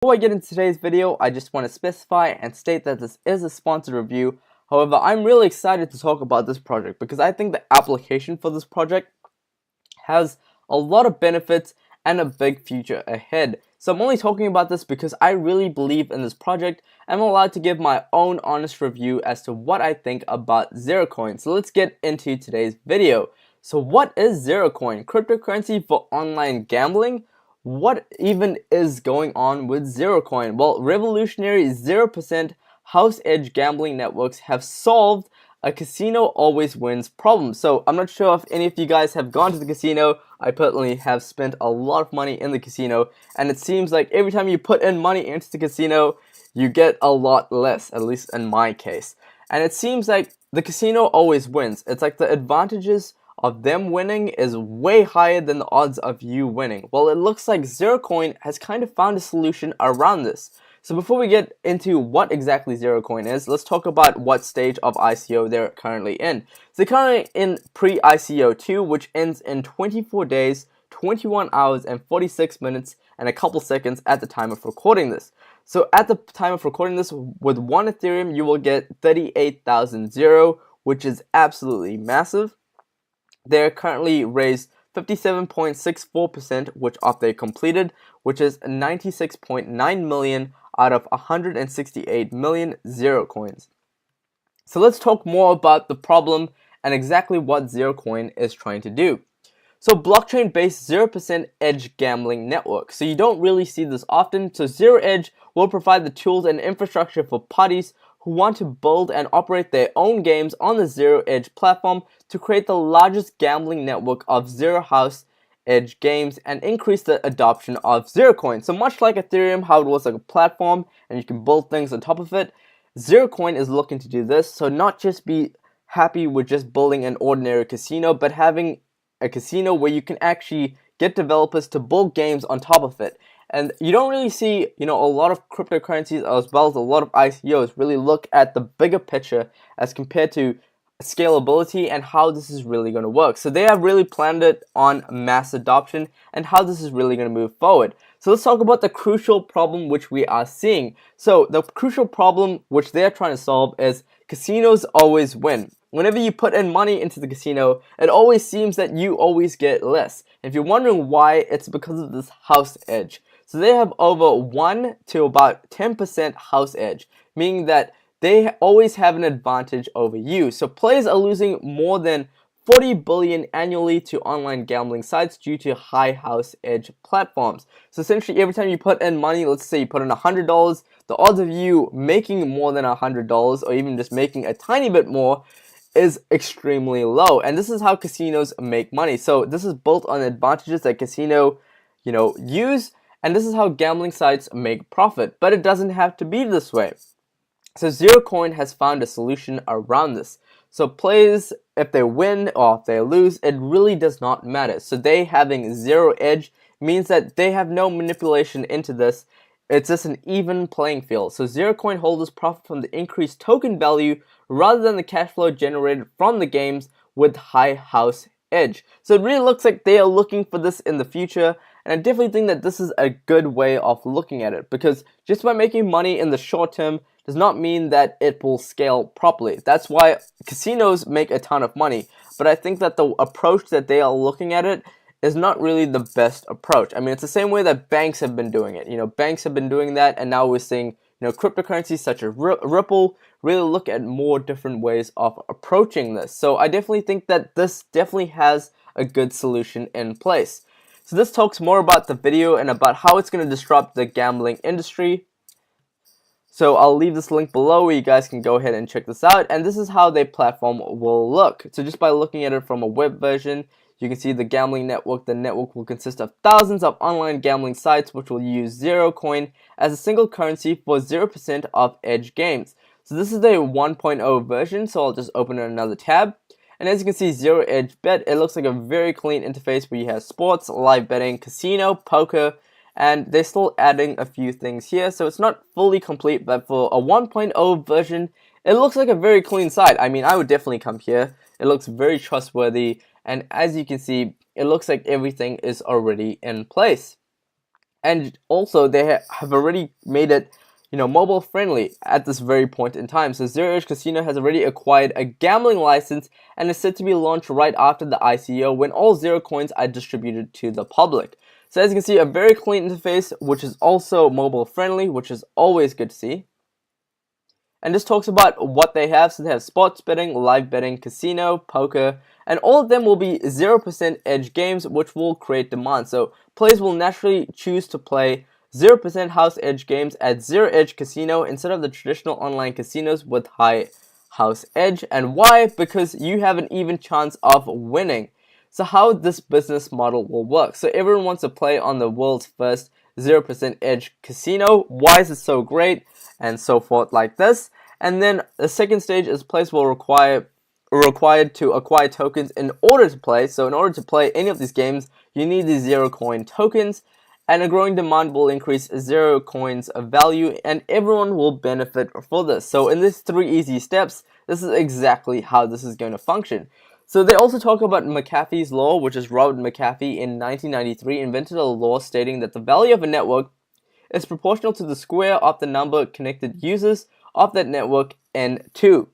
Before I get into today's video, I just want to specify and state that this is a sponsored review. However, I'm really excited to talk about this project because I think the application for this project has a lot of benefits and a big future ahead. So I'm only talking about this because I really believe in this project. I'm allowed to give my own honest review as to what I think about Zerocoin. So let's get into today's video. So what is Zerocoin? Cryptocurrency for online gambling? What even is going on with Zerocoin? Well, revolutionary 0% house edge gambling networks have solved a casino always wins problem. So I'm not sure if any of you guys have gone to the casino. I personally have spent a lot of money in the casino, and it seems like every time you put in money into the casino, you get a lot less, at least in my case. And it seems like the casino always wins. It's like the advantages of them winning is way higher than the odds of you winning. Well, it looks like Zerocoin has kind of found a solution around this. So before we get into what exactly Zerocoin is, let's talk about what stage of ICO they're currently in. So they're currently in pre-ICO 2, which ends in 24 days, 21 hours, and 46 minutes, and a couple seconds at the time of recording this. So at the time of recording this, with 1 Ethereum, you will get 38,000 Zero, which is absolutely massive. They're currently raised 57.64%, which of they completed, which is 96.9 million out of 168 million Zerocoins. So let's talk more about the problem and exactly what Zerocoin is trying to do. So blockchain-based 0% edge gambling network. So you don't really see this often. So Zero Edge will provide the tools and infrastructure for parties who want to build and operate their own games on the Zero Edge platform to create the largest gambling network of Zero House Edge games and increase the adoption of Zerocoin. So much like Ethereum, how it was like a platform and you can build things on top of it, Zerocoin is looking to do this. So not just be happy with just building an ordinary casino, but having a casino where you can actually get developers to build games on top of it. And you don't really see, a lot of cryptocurrencies as well as a lot of ICOs really look at the bigger picture as compared to scalability and how this is really going to work. So they have really planned it on mass adoption and how this is really going to move forward. So let's talk about the crucial problem which we are seeing. So the crucial problem which they're trying to solve is casinos always win. Whenever you put in money into the casino, it always seems that you always get less. If you're wondering why, it's because of this house edge. So they have over 1 to about 10% house edge, meaning that they always have an advantage over you. So players are losing more than 40 billion annually to online gambling sites due to high house edge platforms. So essentially every time you put in money, let's say you put in $100, the odds of you making more than $100 or even just making a tiny bit more is extremely low. And this is how casinos make money. So this is built on advantages that casino, use, and this is how gambling sites make profit. But it doesn't have to be this way. So Zerocoin has found a solution around this. So players, if they win or if they lose, it really does not matter. So they having zero edge means that they have no manipulation into this. It's just an even playing field. So Zerocoin holders profit from the increased token value rather than the cash flow generated from the games with high house edge. So it really looks like they are looking for this in the future, and I definitely think that this is a good way of looking at it, because just by making money in the short term does not mean that it will scale properly. That's why casinos make a ton of money, but I think that the approach that they are looking at it is not really the best approach. I mean, it's the same way that banks have been doing it. Banks have been doing that, and now we're seeing, cryptocurrencies such as Ripple really look at more different ways of approaching this. So I definitely think that this definitely has a good solution in place. So this talks more about the video and about how it's going to disrupt the gambling industry. So I'll leave this link below where you guys can go ahead and check this out. And this is how their platform will look. So just by looking at it from a web version, you can see the gambling network. The network will consist of thousands of online gambling sites which will use Zerocoin as a single currency for 0% of edge games. So this is the 1.0 version, so I'll just open another tab. And as you can see, Zero Edge Bet, it looks like a very clean interface where you have sports, live betting, casino, poker, and they're still adding a few things here. So it's not fully complete, but for a 1.0 version, it looks like a very clean site. I mean, I would definitely come here. It looks very trustworthy. And as you can see, it looks like everything is already in place. And also they have already made it, mobile friendly at this very point in time. So Zero Edge Casino has already acquired a gambling license and is set to be launched right after the ICO, when all Zero coins are distributed to the public. So as you can see, a very clean interface, which is also mobile friendly, which is always good to see. And this talks about what they have. So they have sports betting, live betting, casino, poker, and all of them will be 0% edge games, which will create demand. So players will naturally choose to play 0% house edge games at Zero Edge Casino instead of the traditional online casinos with high house edge. And why? Because you have an even chance of winning. So how this business model will work. So everyone wants to play on the world's first 0% edge casino. Why is it so great? And so forth like this. And then the second stage is players will required to acquire tokens in order to play. So in order to play any of these games, you need these Zero coin tokens, and a growing demand will increase Zero coins of value, and everyone will benefit for this. So in these 3 easy steps, this is exactly how this is going to function. So they also talk about McAfee's law, which is Robert McAfee in 1993 invented a law stating that the value of a network is proportional to the square of the number of connected users of that network N2.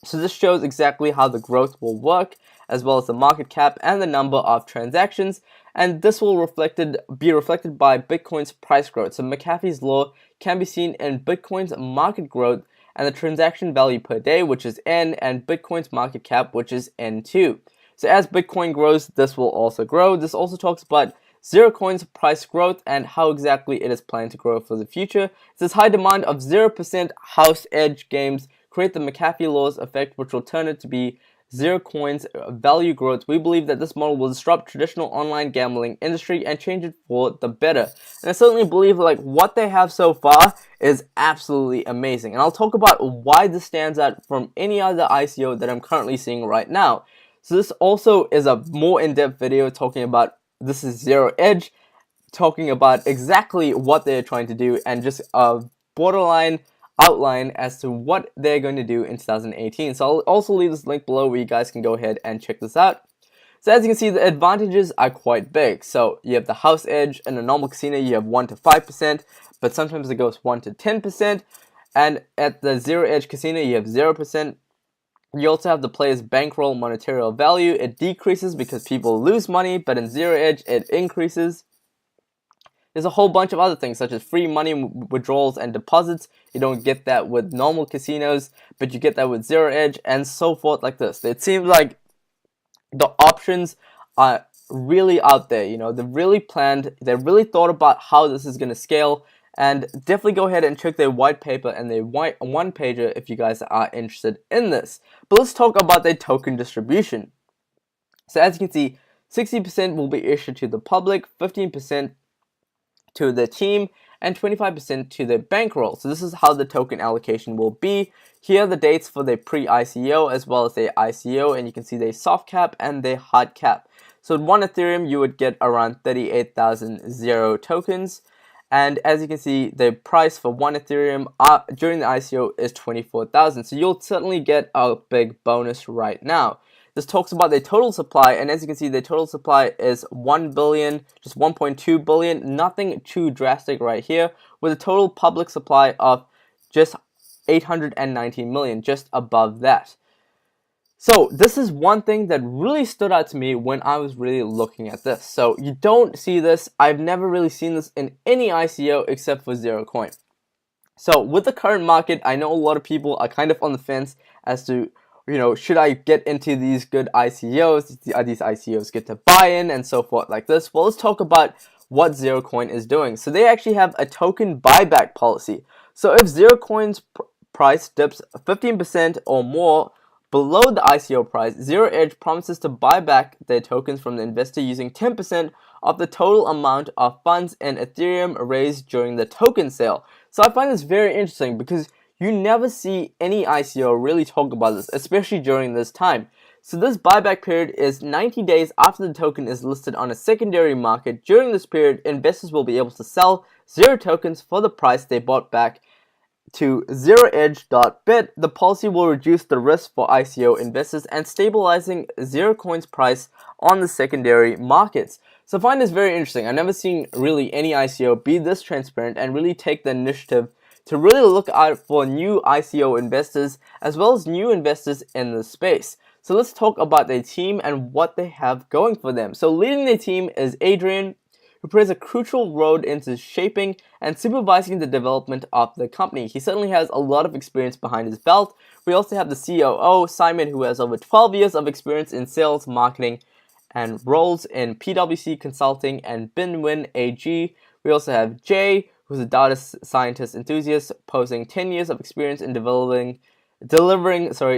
So this shows exactly how the growth will work, as well as the market cap and the number of transactions, and this will be reflected by Bitcoin's price growth. So McAfee's law can be seen in Bitcoin's market growth and the transaction value per day, which is N, and Bitcoin's market cap, which is N2. So as Bitcoin grows, this will also grow. This also talks about Zero coin's price growth and how exactly it is planned to grow for the future. It says high demand of 0% house edge games create the McAfee law's effect, which will turn it to be Zero coin's value growth. We believe that this model will disrupt traditional online gambling industry and change it for the better. And I certainly believe what they have so far is absolutely amazing. And I'll talk about why this stands out from any other ICO that I'm currently seeing right now. So this also is a more in-depth video talking about, this is Zero Edge, talking about exactly what they're trying to do and just a borderline outline as to what they're going to do in 2018. So I'll also leave this link below where you guys can go ahead and check this out. So as you can see, the advantages are quite big. So you have the house edge. In a normal casino, you have 1 to 5%, but sometimes it goes 1 to 10%. And at the Zero Edge Casino, you have 0%. You also have the player's bankroll monetary value. It decreases because people lose money, but in Zero Edge, it increases. There's a whole bunch of other things, such as free money withdrawals and deposits. You don't get that with normal casinos, but you get that with Zero Edge, and so forth like this. It seems like the options are really out there. They're really planned. They really thought about how this is going to scale. And definitely go ahead and check their white paper and their one-pager if you guys are interested in this. But let's talk about their token distribution. So as you can see, 60% will be issued to the public, 15% to the team, and 25% to their bankroll. So this is how the token allocation will be. Here are the dates for their pre-ICO as well as their ICO, and you can see their soft cap and their hard cap. So in 1 Ethereum, you would get around 38,000 Zero tokens. And as you can see, the price for 1 Ethereum during the ICO is 24,000. So you'll certainly get a big bonus right now. This talks about the total supply, and as you can see, the total supply is 1 billion, just 1.2 billion, nothing too drastic right here, with a total public supply of just 819 million, just above that. So this is one thing that really stood out to me when I was really looking at this. So you don't see this. I've never really seen this in any ICO except for Zero Coin. So with the current market, I know a lot of people are kind of on the fence as to, should I get into these good ICOs? Are these ICOs good to buy in and so forth like this? Well, let's talk about what Zero Coin is doing. So they actually have a token buyback policy. So if Zero Coin's price dips 15% or more below the ICO price, Zero Edge promises to buy back their tokens from the investor using 10% of the total amount of funds in Ethereum raised during the token sale. So I find this very interesting because you never see any ICO really talk about this, especially during this time. So this buyback period is 90 days after the token is listed on a secondary market. During this period, investors will be able to sell Zero tokens for the price they bought back to zeroedge.bit. The policy will reduce the risk for ICO investors and stabilizing Zero Coin's price on the secondary markets. So I find this very interesting. I've never seen really any ICO be this transparent and really take the initiative to really look out for new ICO investors as well as new investors in the space. So let's talk about their team and what they have going for them. So leading the team is Adrian, who plays a crucial role into shaping and supervising the development of the company. He certainly has a lot of experience behind his belt. We also have the COO, Simon, who has over 12 years of experience in sales, marketing, and roles in PwC Consulting and Binwin AG. We also have Jay, who's a data scientist enthusiast, posing 10 years of experience in delivering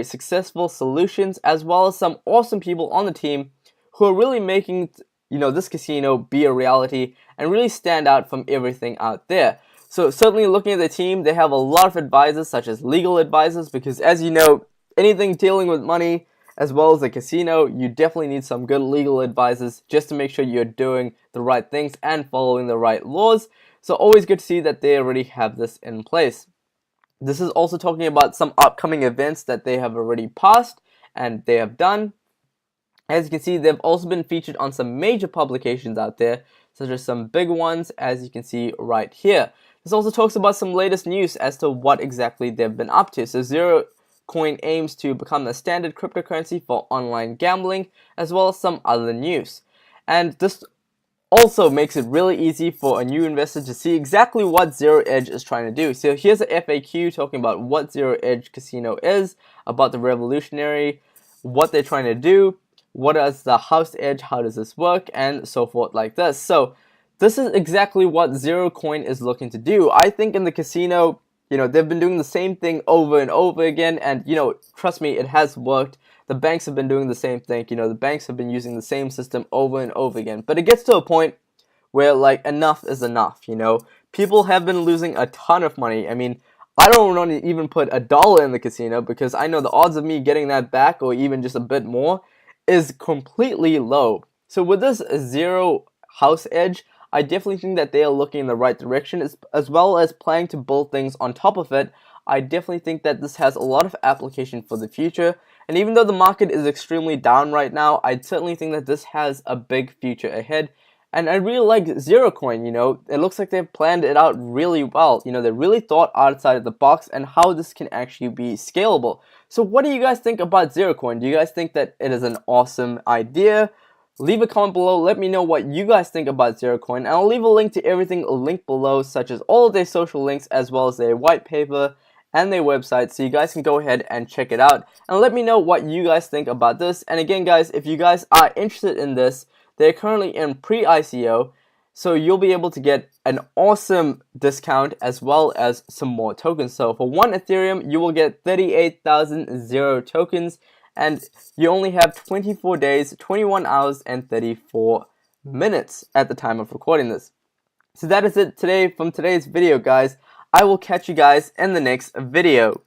successful solutions, as well as some awesome people on the team who are really making this casino be a reality and really stand out from everything out there. So certainly looking at the team, they have a lot of advisors, such as legal advisors, because as you know, anything dealing with money as well as a casino, you definitely need some good legal advisors just to make sure you're doing the right things and following the right laws. So always good to see that they already have this in place. This is also talking about some upcoming events that they have already passed and they have done. As you can see, they've also been featured on some major publications out there, such as some big ones, as you can see right here. This also talks about some latest news as to what exactly they've been up to. So Zero Coin aims to become the standard cryptocurrency for online gambling, as well as some other news. And this also makes it really easy for a new investor to see exactly what Zero Edge is trying to do. So here's a FAQ talking about what Zero Edge Casino is, about the revolutionary, what they're trying to do, what is the house edge, how does this work, and so forth like this. So this is exactly what Zero Coin is looking to do. I think in the casino, they've been doing the same thing over and over again, and trust me, it has worked. The banks have been doing the same thing. The banks have been using the same system over and over again. But it gets to a point where enough is enough. People have been losing a ton of money. I mean, I don't want to even put $1 in the casino because I know the odds of me getting that back or even just a bit more is completely low. So with this Zero house edge, I definitely think that they are looking in the right direction, as well as planning to build things on top of it. I definitely think that this has a lot of application for the future. And even though the market is extremely down right now, I certainly think that this has a big future ahead. And I really like Zero Coin, it looks like they've planned it out really well. They really thought outside of the box and how this can actually be scalable. So what do you guys think about Zero Coin? Do you guys think that it is an awesome idea? Leave a comment below, let me know what you guys think about Zero Coin, and I'll leave a link to everything linked below, such as all of their social links, as well as their white paper and their website, so you guys can go ahead and check it out, and let me know what you guys think about this. And again guys, if you guys are interested in this, they're currently in pre-ICO, so you'll be able to get an awesome discount as well as some more tokens. So for 1 Ethereum, you will get 38,000 Zero tokens, and you only have 24 days, 21 hours, and 34 minutes at the time of recording this. So that is it today from today's video, guys. I will catch you guys in the next video.